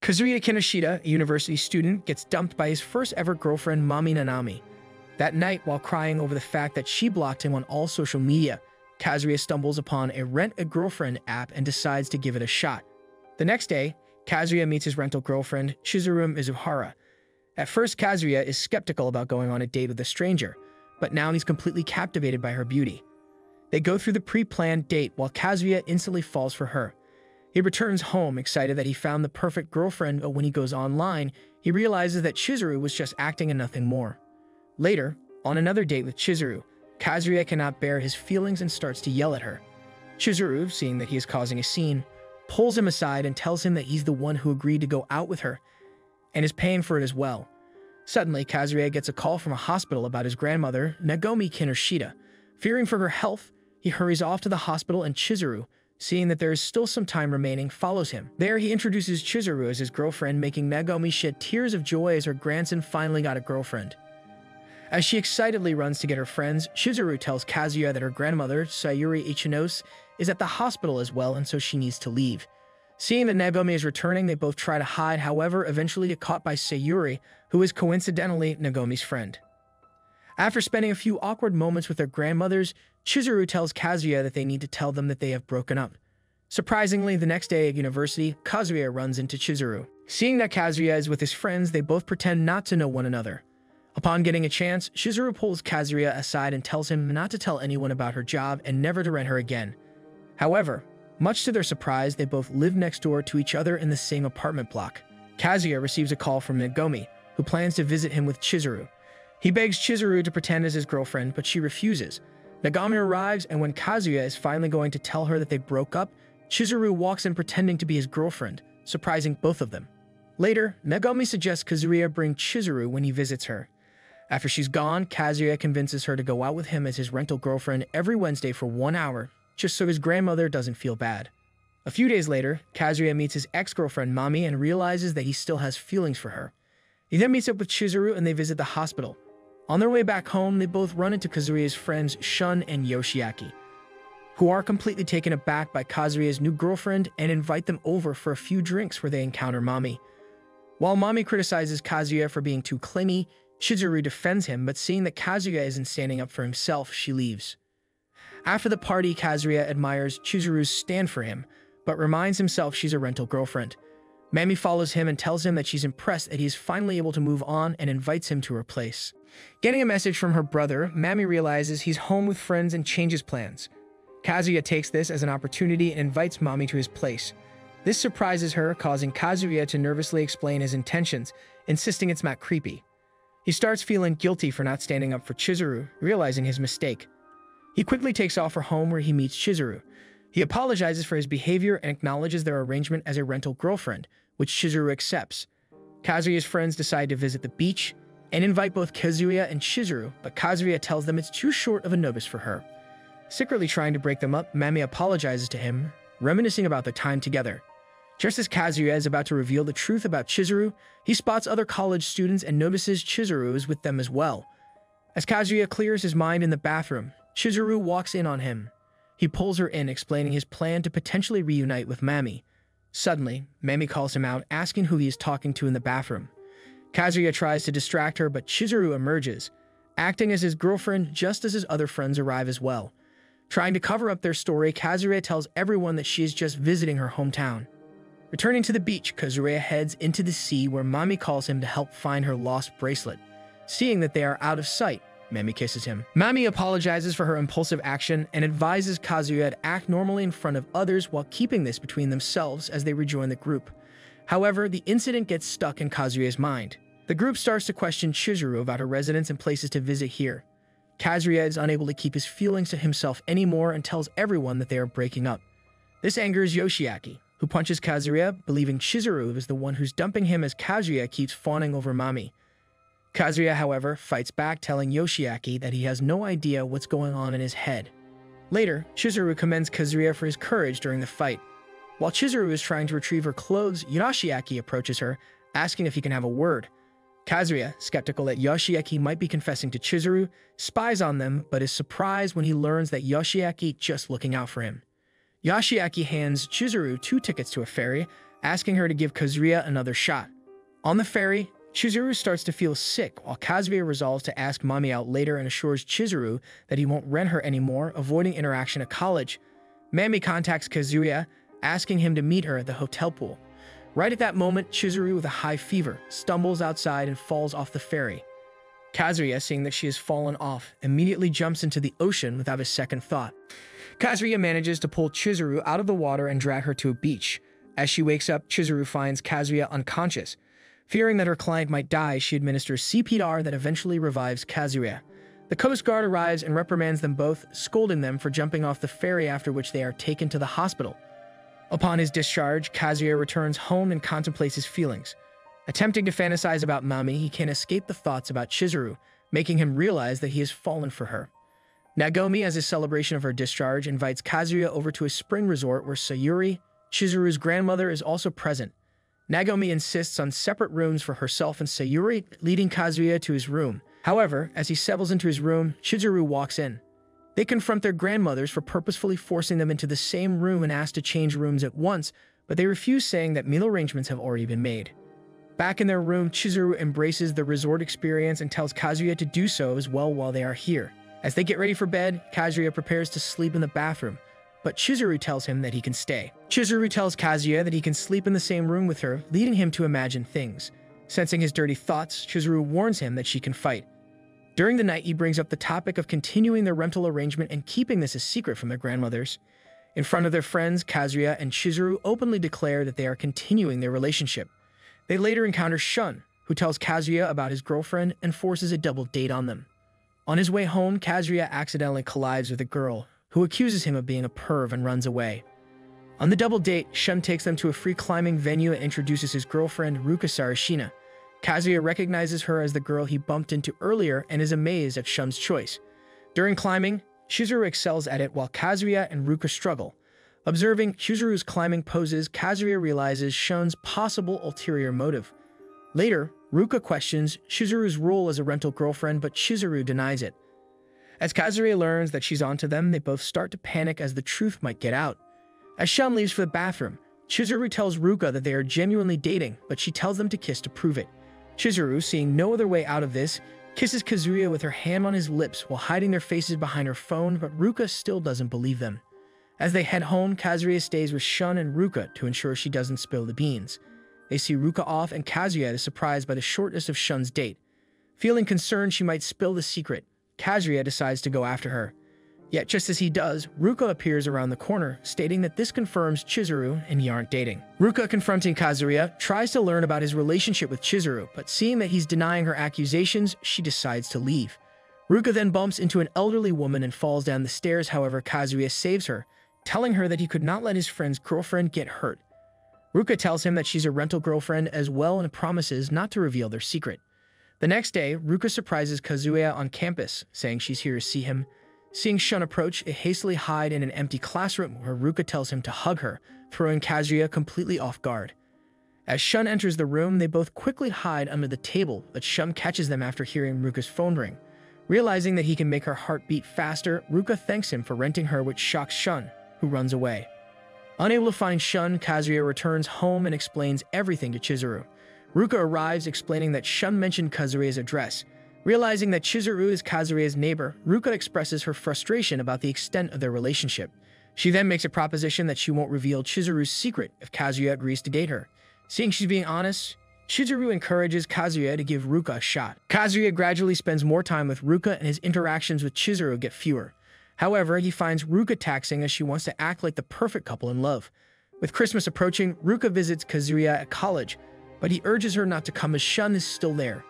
Kazuya Kinoshita, a university student, gets dumped by his first ever girlfriend Mami Nanami. That night, while crying over the fact that she blocked him on all social media, Kazuya stumbles upon a rent-a-girlfriend app and decides to give it a shot. The next day, Kazuya meets his rental girlfriend, Chizuru Mizuhara. At first, Kazuya is skeptical about going on a date with a stranger, but now he's completely captivated by her beauty. They go through the pre-planned date while Kazuya instantly falls for her. He returns home excited that he found the perfect girlfriend, but when he goes online, he realizes that Chizuru was just acting and nothing more. Later, on another date with Chizuru, Kazuya cannot bear his feelings and starts to yell at her. Chizuru, seeing that he is causing a scene, pulls him aside and tells him that he's the one who agreed to go out with her, and is paying for it as well. Suddenly, Kazuya gets a call from a hospital about his grandmother, Nagomi Kinoshita. Fearing for her health, he hurries off to the hospital, and Chizuru, seeing that there is still some time remaining, follows him. There, he introduces Chizuru as his girlfriend, making Nagomi shed tears of joy as her grandson finally got a girlfriend. As she excitedly runs to get her friends, Chizuru tells Kazuya that her grandmother, Sayuri Ichinose, is at the hospital as well, and so she needs to leave. Seeing that Nagomi is returning, they both try to hide, however, eventually get caught by Sayuri, who is coincidentally Nagomi's friend. After spending a few awkward moments with their grandmothers, Chizuru tells Kazuya that they need to tell them that they have broken up. Surprisingly, the next day at university, Kazuya runs into Chizuru. Seeing that Kazuya is with his friends, they both pretend not to know one another. Upon getting a chance, Chizuru pulls Kazuya aside and tells him not to tell anyone about her job and never to rent her again. However, much to their surprise, they both live next door to each other in the same apartment block. Kazuya receives a call from Nagomi, who plans to visit him with Chizuru. He begs Chizuru to pretend as his girlfriend, but she refuses. Nagomi arrives, and when Kazuya is finally going to tell her that they broke up, Chizuru walks in pretending to be his girlfriend, surprising both of them. Later, Nagomi suggests Kazuya bring Chizuru when he visits her. After she's gone, Kazuya convinces her to go out with him as his rental girlfriend every Wednesday for 1 hour, just so his grandmother doesn't feel bad. A few days later, Kazuya meets his ex-girlfriend Mami and realizes that he still has feelings for her. He then meets up with Chizuru and they visit the hospital. On their way back home, they both run into Kazuya's friends Shun and Yoshiaki, who are completely taken aback by Kazuya's new girlfriend and invite them over for a few drinks where they encounter Mami. While Mami criticizes Kazuya for being too clingy, Chizuru defends him, but seeing that Kazuya isn't standing up for himself, she leaves. After the party, Kazuya admires Chizuru's stand for him, but reminds himself she's a rental girlfriend. Mami follows him and tells him that she's impressed that he is finally able to move on and invites him to her place. Getting a message from her brother, Mami realizes he's home with friends and changes plans. Kazuya takes this as an opportunity and invites Mami to his place. This surprises her, causing Kazuya to nervously explain his intentions, insisting it's not creepy. He starts feeling guilty for not standing up for Chizuru, realizing his mistake. He quickly takes off for home where he meets Chizuru. He apologizes for his behavior and acknowledges their arrangement as a rental girlfriend, which Chizuru accepts. Kazuya's friends decide to visit the beach and invite both Kazuya and Chizuru, but Kazuya tells them it's too short of a notice for her. Secretly trying to break them up, Mami apologizes to him, reminiscing about their time together. Just as Kazuya is about to reveal the truth about Chizuru, he spots other college students and notices Chizuru is with them as well. As Kazuya clears his mind in the bathroom, Chizuru walks in on him. He pulls her in, explaining his plan to potentially reunite with Mami. Suddenly, Mami calls him out, asking who he is talking to in the bathroom. Kazuya tries to distract her, but Chizuru emerges, acting as his girlfriend just as his other friends arrive as well. Trying to cover up their story, Kazuya tells everyone that she is just visiting her hometown. Returning to the beach, Kazuya heads into the sea where Mami calls him to help find her lost bracelet. Seeing that they are out of sight, Mami kisses him. Mami apologizes for her impulsive action and advises Kazuya to act normally in front of others while keeping this between themselves as they rejoin the group. However, the incident gets stuck in Kazuya's mind. The group starts to question Chizuru about her residence and places to visit here. Kazuya is unable to keep his feelings to himself anymore and tells everyone that they are breaking up. This angers Yoshiaki, who punches Kazuya, believing Chizuru is the one who's dumping him as Kazuya keeps fawning over Mami. Kazuya, however, fights back, telling Yoshiaki that he has no idea what's going on in his head. Later, Chizuru commends Kazuya for his courage during the fight. While Chizuru is trying to retrieve her clothes, Yoshiaki approaches her, asking if he can have a word. Kazuya, skeptical that Yoshiaki might be confessing to Chizuru, spies on them, but is surprised when he learns that Yoshiaki just looking out for him. Yoshiaki hands Chizuru 2 tickets to a ferry, asking her to give Kazuya another shot. On the ferry, Chizuru starts to feel sick, while Kazuya resolves to ask Mami out later and assures Chizuru that he won't rent her anymore, avoiding interaction at college. Mami contacts Kazuya, asking him to meet her at the hotel pool. Right at that moment, Chizuru, with a high fever, stumbles outside and falls off the ferry. Kazuya, seeing that she has fallen off, immediately jumps into the ocean without a second thought. Kazuya manages to pull Chizuru out of the water and drag her to a beach. As she wakes up, Chizuru finds Kazuya unconscious. Fearing that her client might die, she administers CPR that eventually revives Kazuya. The Coast Guard arrives and reprimands them both, scolding them for jumping off the ferry, after which they are taken to the hospital. Upon his discharge, Kazuya returns home and contemplates his feelings. Attempting to fantasize about Mami, he can't escape the thoughts about Chizuru, making him realize that he has fallen for her. Nagomi, as a celebration of her discharge, invites Kazuya over to a spring resort where Sayuri, Chizuru's grandmother, is also present. Nagomi insists on separate rooms for herself and Sayuri, leading Kazuya to his room. However, as he settles into his room, Chizuru walks in. They confront their grandmothers for purposefully forcing them into the same room and ask to change rooms at once, but they refuse, saying that meal arrangements have already been made. Back in their room, Chizuru embraces the resort experience and tells Kazuya to do so as well while they are here. As they get ready for bed, Kazuya prepares to sleep in the bathroom, but Chizuru tells him that he can stay. Chizuru tells Kazuya that he can sleep in the same room with her, leading him to imagine things. Sensing his dirty thoughts, Chizuru warns him that she can fight. During the night, he brings up the topic of continuing their rental arrangement and keeping this a secret from their grandmothers. In front of their friends, Kazuya and Chizuru openly declare that they are continuing their relationship. They later encounter Shun, who tells Kazuya about his girlfriend and forces a double date on them. On his way home, Kazuya accidentally collides with a girl, who accuses him of being a perv and runs away. On the double date, Shun takes them to a free climbing venue and introduces his girlfriend, Ruka Sarashina. Kazuya recognizes her as the girl he bumped into earlier and is amazed at Shun's choice. During climbing, Chizuru excels at it while Kazuya and Ruka struggle. Observing Chizuru's climbing poses, Kazuya realizes Shun's possible ulterior motive. Later, Ruka questions Chizuru's role as a rental girlfriend, but Chizuru denies it. As Kazuya learns that she's onto them, they both start to panic as the truth might get out. As Shun leaves for the bathroom, Chizuru tells Ruka that they are genuinely dating, but she tells them to kiss to prove it. Chizuru, seeing no other way out of this, kisses Kazuya with her hand on his lips while hiding their faces behind her phone, but Ruka still doesn't believe them. As they head home, Kazuya stays with Shun and Ruka to ensure she doesn't spill the beans. They see Ruka off, and Kazuya is surprised by the shortness of Shun's date. Feeling concerned she might spill the secret, Kazuya decides to go after her. Yet just as he does, Ruka appears around the corner, stating that this confirms Chizuru and he aren't dating. Ruka, confronting Kazuya, tries to learn about his relationship with Chizuru, but seeing that he's denying her accusations, she decides to leave. Ruka then bumps into an elderly woman and falls down the stairs. However, Kazuya saves her, telling her that he could not let his friend's girlfriend get hurt. Ruka tells him that she's a rental girlfriend as well and promises not to reveal their secret. The next day, Ruka surprises Kazuya on campus, saying she's here to see him. Seeing Shun approach, they hastily hide in an empty classroom where Ruka tells him to hug her, throwing Kazuya completely off guard. As Shun enters the room, they both quickly hide under the table, but Shun catches them after hearing Ruka's phone ring. Realizing that he can make her heart beat faster, Ruka thanks him for renting her, which shocks Shun, who runs away. Unable to find Shun, Kazuya returns home and explains everything to Chizuru. Ruka arrives, explaining that Shun mentioned Kazuya's address. Realizing that Chizuru is Kazuya's neighbor, Ruka expresses her frustration about the extent of their relationship. She then makes a proposition that she won't reveal Chizuru's secret if Kazuya agrees to date her. Seeing she's being honest, Chizuru encourages Kazuya to give Ruka a shot. Kazuya gradually spends more time with Ruka, and his interactions with Chizuru get fewer. However, he finds Ruka taxing as she wants to act like the perfect couple in love. With Christmas approaching, Ruka visits Kazuya at college, but he urges her not to come as Shun is still there.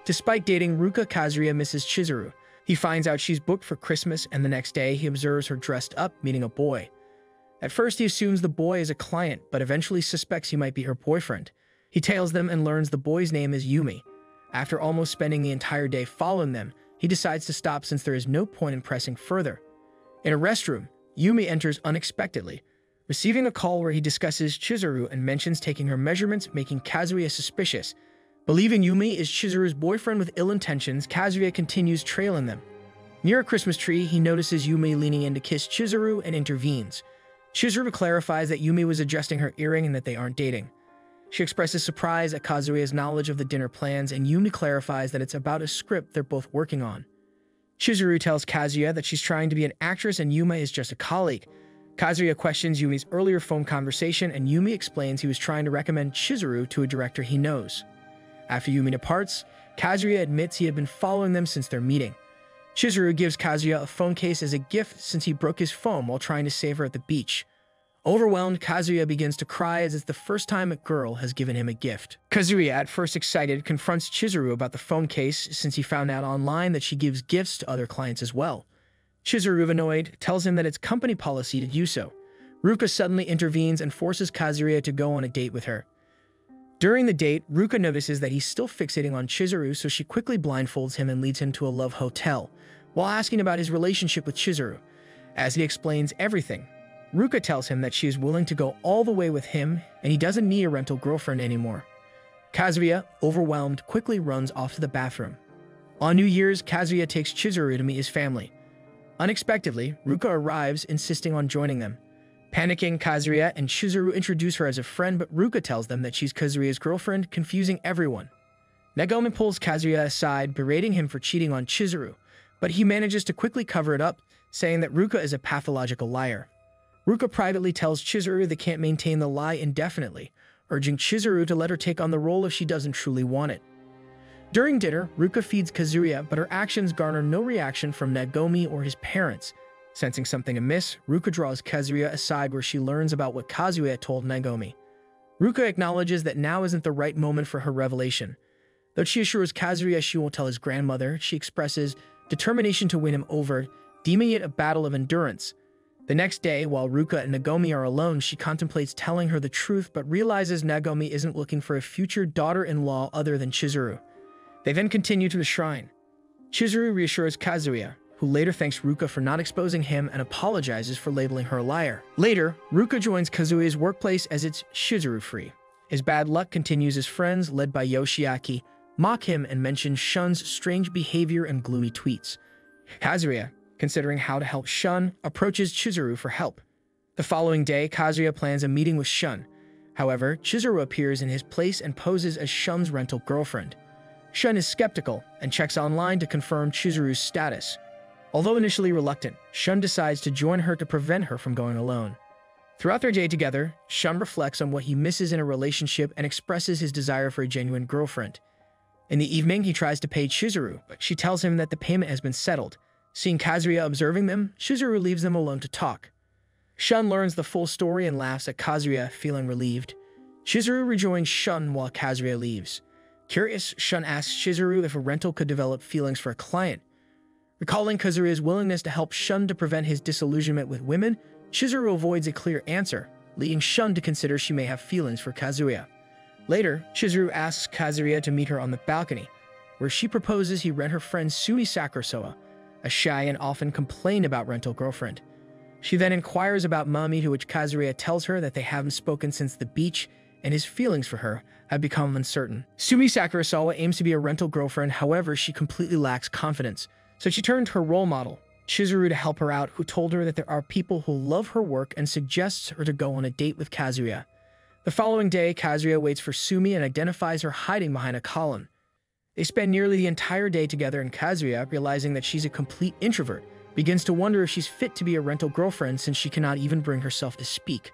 Despite dating Ruka, Kazuya misses Chizuru. He finds out she's booked for Christmas, and the next day he observes her dressed up, meeting a boy. At first he assumes the boy is a client, but eventually suspects he might be her boyfriend. He tails them and learns the boy's name is Yumi. After almost spending the entire day following them, he decides to stop since there is no point in pressing further. In a restroom, Yumi enters unexpectedly, receiving a call where he discusses Chizuru and mentions taking her measurements, making Kazuya suspicious. Believing Yumi is Chizuru's boyfriend with ill intentions, Kazuya continues trailing them. Near a Christmas tree, he notices Yumi leaning in to kiss Chizuru and intervenes. Chizuru clarifies that Yumi was adjusting her earring and that they aren't dating. She expresses surprise at Kazuya's knowledge of the dinner plans, and Yumi clarifies that it's about a script they're both working on. Chizuru tells Kazuya that she's trying to be an actress and Yuma is just a colleague. Kazuya questions Yumi's earlier phone conversation, and Yumi explains he was trying to recommend Chizuru to a director he knows. After Yumi departs, Kazuya admits he had been following them since their meeting. Chizuru gives Kazuya a phone case as a gift since he broke his phone while trying to save her at the beach. Overwhelmed, Kazuya begins to cry as it's the first time a girl has given him a gift. Kazuya, at first excited, confronts Chizuru about the phone case since he found out online that she gives gifts to other clients as well. Chizuru, annoyed, tells him that it's company policy to do so. Ruka suddenly intervenes and forces Kazuya to go on a date with her. During the date, Ruka notices that he's still fixating on Chizuru, so she quickly blindfolds him and leads him to a love hotel, while asking about his relationship with Chizuru. As he explains everything, Ruka tells him that she is willing to go all the way with him and he doesn't need a rental girlfriend anymore. Kazuya, overwhelmed, quickly runs off to the bathroom. On New Year's, Kazuya takes Chizuru to meet his family. Unexpectedly, Ruka arrives, insisting on joining them. Panicking, Kazuya and Chizuru introduce her as a friend, but Ruka tells them that she's Kazuya's girlfriend, confusing everyone. Nagomi pulls Kazuya aside, berating him for cheating on Chizuru, but he manages to quickly cover it up, saying that Ruka is a pathological liar. Ruka privately tells Chizuru they can't maintain the lie indefinitely, urging Chizuru to let her take on the role if she doesn't truly want it. During dinner, Ruka feeds Kazuya, but her actions garner no reaction from Nagomi or his parents. Sensing something amiss, Ruka draws Kazuya aside where she learns about what Kazuya told Nagomi. Ruka acknowledges that now isn't the right moment for her revelation. Though she assures Kazuya she won't tell his grandmother, she expresses determination to win him over, deeming it a battle of endurance. The next day, while Ruka and Nagomi are alone, she contemplates telling her the truth but realizes Nagomi isn't looking for a future daughter-in-law other than Chizuru. They then continue to the shrine. Chizuru reassures Kazuya, who later thanks Ruka for not exposing him and apologizes for labeling her a liar. Later, Ruka joins Kazuya's workplace as it's Chizuru-free. His bad luck continues as friends, led by Yoshiaki, mock him and mention Shun's strange behavior and gloomy tweets. Kazuya, considering how to help Shun, approaches Chizuru for help. The following day, Kazuya plans a meeting with Shun. However, Chizuru appears in his place and poses as Shun's rental girlfriend. Shun is skeptical and checks online to confirm Chizuru's status. Although initially reluctant, Shun decides to join her to prevent her from going alone. Throughout their day together, Shun reflects on what he misses in a relationship and expresses his desire for a genuine girlfriend. In the evening, he tries to pay Chizuru, but she tells him that the payment has been settled. Seeing Kazuya observing them, Chizuru leaves them alone to talk. Shun learns the full story and laughs at Kazuya, feeling relieved. Chizuru rejoins Shun while Kazuya leaves. Curious, Shun asks Chizuru if a rental could develop feelings for a client. Recalling Kazuya's willingness to help Shun to prevent his disillusionment with women, Chizuru avoids a clear answer, leading Shun to consider she may have feelings for Kazuya. Later, Chizuru asks Kazuya to meet her on the balcony, where she proposes he rent her friend Sumi Sakurosawa, a shy and often complained about rental girlfriend. She then inquires about Mami, to which Kazuya tells her that they haven't spoken since the beach, and his feelings for her have become uncertain. Sumi Sakurosawa aims to be a rental girlfriend, however, she completely lacks confidence, so she turned to her role model, Chizuru, to help her out, who told her that there are people who love her work and suggests her to go on a date with Kazuya. The following day, Kazuya waits for Sumi and identifies her hiding behind a column. They spend nearly the entire day together, and Kazuya, realizing that she's a complete introvert, begins to wonder if she's fit to be a rental girlfriend since she cannot even bring herself to speak.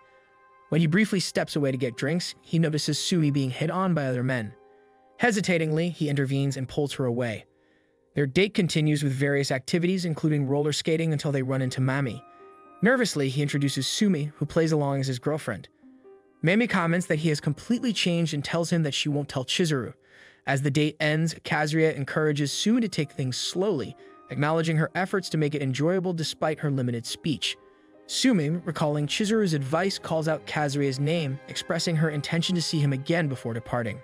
When he briefly steps away to get drinks, he notices Sumi being hit on by other men. Hesitatingly, he intervenes and pulls her away. Their date continues with various activities, including roller skating, until they run into Mami. Nervously, he introduces Sumi, who plays along as his girlfriend. Mami comments that he has completely changed and tells him that she won't tell Chizuru. As the date ends, Kazuya encourages Sumi to take things slowly, acknowledging her efforts to make it enjoyable despite her limited speech. Sumi, recalling Chizuru's advice, calls out Kazuya's name, expressing her intention to see him again before departing.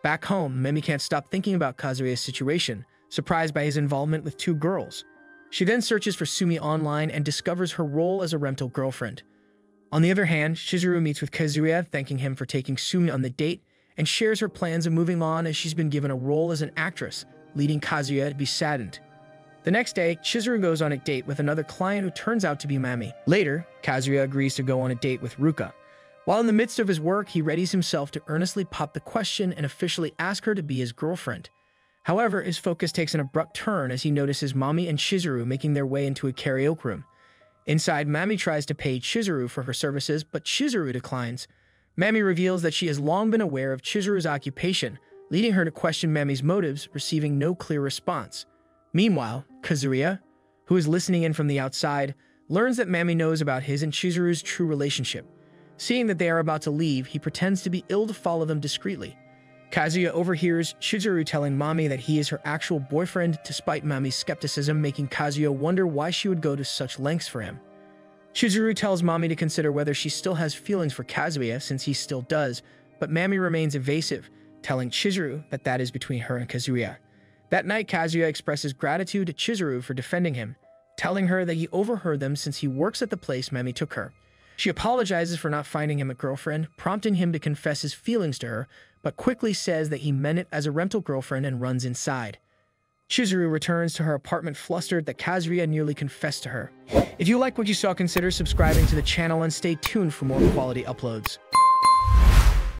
Back home, Mami can't stop thinking about Kazuya's situation, surprised by his involvement with two girls. She then searches for Sumi online and discovers her role as a rental girlfriend. On the other hand, Chizuru meets with Kazuya, thanking him for taking Sumi on the date, and shares her plans of moving on as she's been given a role as an actress, leading Kazuya to be saddened. The next day, Chizuru goes on a date with another client who turns out to be Mami. Later, Kazuya agrees to go on a date with Ruka. While in the midst of his work, he readies himself to earnestly pop the question and officially ask her to be his girlfriend. However, his focus takes an abrupt turn as he notices Mami and Chizuru making their way into a karaoke room. Inside, Mami tries to pay Chizuru for her services, but Chizuru declines. Mami reveals that she has long been aware of Chizuru's occupation, leading her to question Mami's motives, receiving no clear response. Meanwhile, Kazuya, who is listening in from the outside, learns that Mami knows about his and Chizuru's true relationship. Seeing that they are about to leave, he pretends to be ill to follow them discreetly. Kazuya overhears Chizuru telling Mami that he is her actual boyfriend, despite Mami's skepticism, making Kazuya wonder why she would go to such lengths for him. Chizuru tells Mami to consider whether she still has feelings for Kazuya, since he still does, but Mami remains evasive, telling Chizuru that that is between her and Kazuya. That night, Kazuya expresses gratitude to Chizuru for defending him, telling her that he overheard them since he works at the place Mami took her. She apologizes for not finding him a girlfriend, prompting him to confess his feelings to her, but quickly says that he meant it as a rental girlfriend and runs inside. Chizuru returns to her apartment flustered that Kazuya nearly confessed to her. If you like what you saw, consider subscribing to the channel and stay tuned for more quality uploads.